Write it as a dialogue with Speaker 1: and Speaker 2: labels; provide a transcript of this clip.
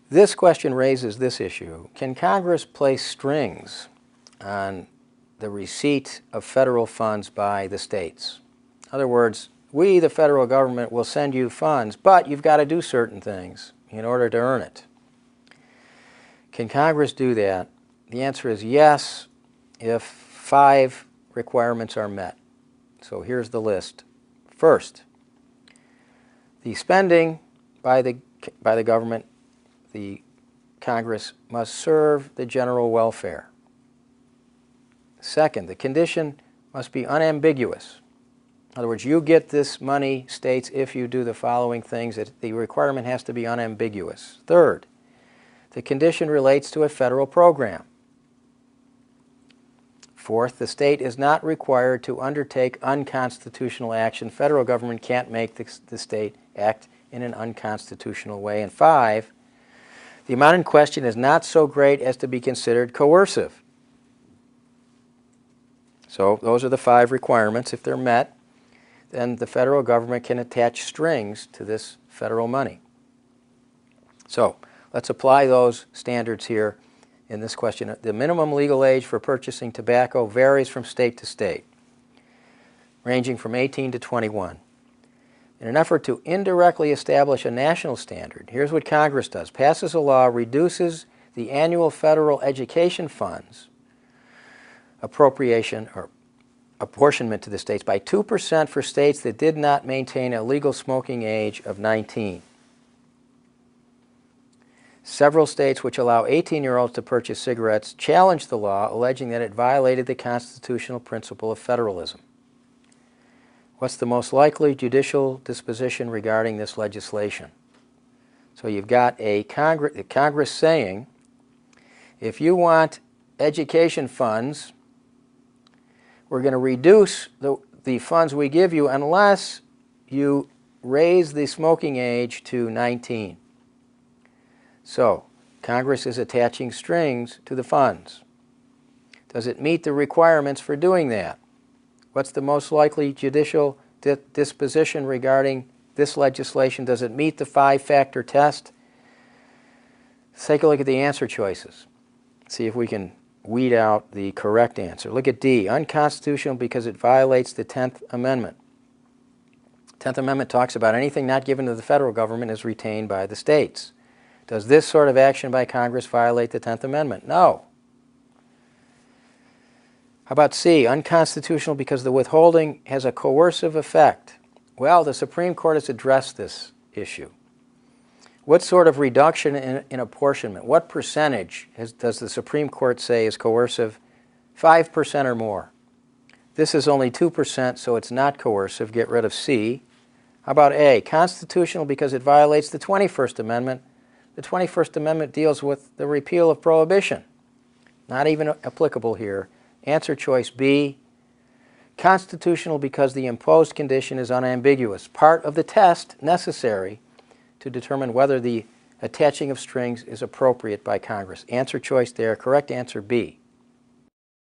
Speaker 1: This question raises this issue. Can Congress place strings on the receipt of federal funds by the states? In other words, we, the federal government, will send you funds, but you've got to do certain things in order to earn it. Can Congress do that? The answer is yes, if 5 requirements are met. So here's the list. First, the spending by the government, the Congress, must serve the general welfare. Second, the condition must be unambiguous. In other words, you get this money, states, if you do the following things. The requirement has to be unambiguous. Third, the condition relates to a federal program. Fourth, the state is not required to undertake unconstitutional action. Federal government can't make the state act in an unconstitutional way. And 5, the amount in question is not so great as to be considered coercive. So those are the 5 requirements. If they're met, then the federal government can attach strings to this federal money. So let's apply those standards here in this question. The minimum legal age for purchasing tobacco varies from state to state, ranging from 18 to 21. In an effort to indirectly establish a national standard, here's what Congress does. Passes a law, reduces the annual federal education funds appropriation or apportionment to the states by 2% for states that did not maintain a legal smoking age of 19. Several states which allow 18-year-olds to purchase cigarettes challenged the law, alleging that it violated the constitutional principle of federalism. What's the most likely judicial disposition regarding this legislation? So you've got the Congress saying, if you want education funds, we're going to reduce the funds we give you unless you raise the smoking age to 19. So Congress is attaching strings to the funds. Does it meet the requirements for doing that? What's the most likely judicial disposition regarding this legislation? Does it meet the 5-factor test? Let's take a look at the answer choices. See if we can weed out the correct answer. Look at D, unconstitutional because it violates the 10th Amendment. The 10th Amendment talks about anything not given to the federal government is retained by the states. Does this sort of action by Congress violate the 10th Amendment? No. How about C, unconstitutional because the withholding has a coercive effect? Well, the Supreme Court has addressed this issue. What sort of reduction in apportionment? What percentage does the Supreme Court say is coercive? 5% or more. This is only 2%, so it's not coercive. Get rid of C. How about A, constitutional because it violates the 21st Amendment? The 21st Amendment deals with the repeal of prohibition. Not even applicable here. Answer choice B, constitutional because the imposed condition is unambiguous. Part of the test necessary to determine whether the attaching of strings is appropriate by Congress. Answer choice there. Correct answer B.